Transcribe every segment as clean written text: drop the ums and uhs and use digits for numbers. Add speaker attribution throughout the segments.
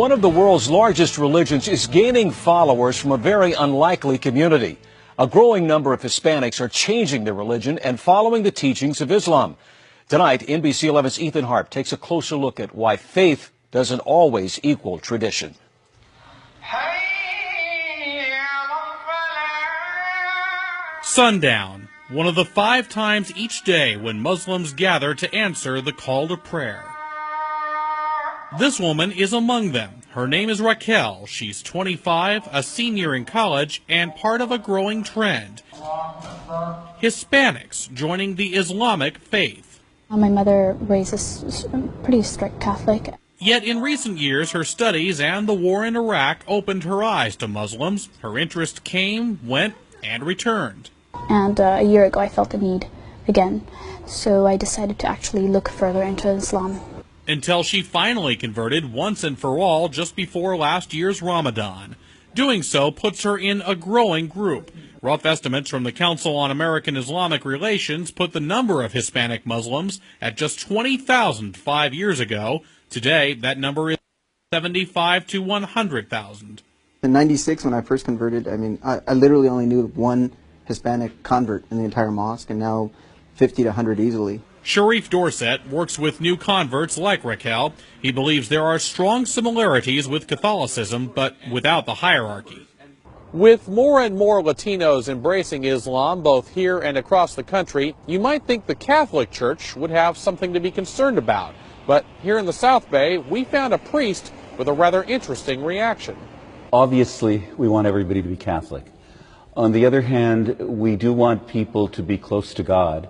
Speaker 1: One of the world's largest religions is gaining followers from a very unlikely community. A growing number of Hispanics are changing their religion and following the teachings of Islam. Tonight, NBC 11's Ethan Harp takes a closer look at why faith doesn't always equal tradition.
Speaker 2: Sundown, one of the 5 times each day when Muslims gather to answer the call to prayer. This woman is among them. Her name is Raquel. She's 25, a senior in college, and part of a growing trend. Hispanics joining the Islamic faith.
Speaker 3: My mother raised us pretty strict Catholic.
Speaker 2: Yet in recent years, her studies and the war in Iraq opened her eyes to Muslims. Her interest came, went, and returned.
Speaker 3: And a year ago I felt the need again, so I decided to actually look further into Islam.
Speaker 2: Until she finally converted once and for all just before last year's Ramadan. Doing so puts her in a growing group. Rough estimates from the Council on American Islamic Relations put the number of Hispanic Muslims at just 20,000 5 years ago. Today, that number is 75 to 100,000.
Speaker 4: In '96, when I first converted, I literally only knew one Hispanic convert in the entire mosque, and now 50 to 100 easily.
Speaker 2: Sharif Dorset works with new converts like Raquel. He believes there are strong similarities with Catholicism, but without the hierarchy.
Speaker 5: With more and more Latinos embracing Islam, both here and across the country, you might think the Catholic Church would have something to be concerned about. But here in the South Bay, we found a priest with a rather interesting reaction.
Speaker 6: Obviously, we want everybody to be Catholic. On the other hand, we do want people to be close to God.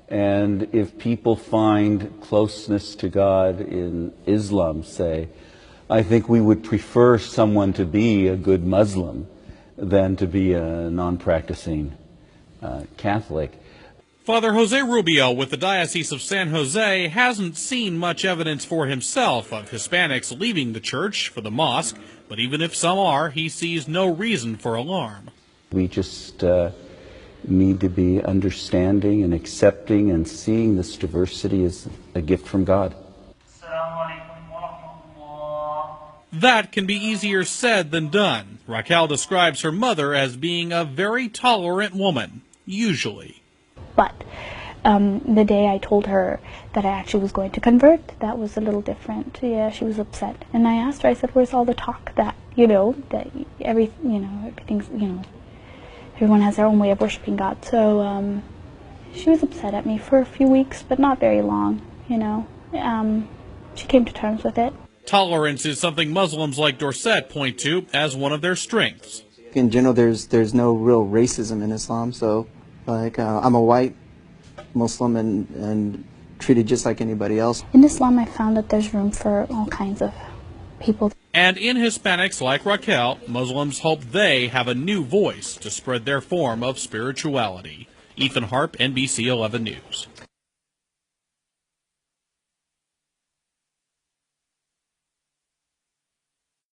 Speaker 6: And if people find closeness to God in Islam, say, I think we would prefer someone to be a good Muslim than to be a non-practicing Catholic.
Speaker 2: Father Jose Rubio with the Diocese of San Jose hasn't seen much evidence for himself of Hispanics leaving the church for the mosque, but even if some are, he sees no reason for alarm.
Speaker 6: We just need to be understanding and accepting and seeing this diversity as a gift from God.
Speaker 2: That can be easier said than done. Raquel describes her mother as being a very tolerant woman, usually.
Speaker 3: But the day I told her that I actually was going to convert, that was a little different. Yeah, she was upset. And I asked her, I said, where's all the talk that, that everything's, everyone has their own way of worshiping God. So she was upset at me for a few weeks, but not very long, She came to terms with it.
Speaker 2: Tolerance is something Muslims like Dorset point to as one of their strengths.
Speaker 4: In general, there's no real racism in Islam, so I'm a white Muslim and treated just like anybody else.
Speaker 3: In Islam, I found that there's room for all kinds of people.
Speaker 2: And in Hispanics like Raquel, Muslims hope they have a new voice to spread their form of spirituality. Ethan Harp, NBC 11 News.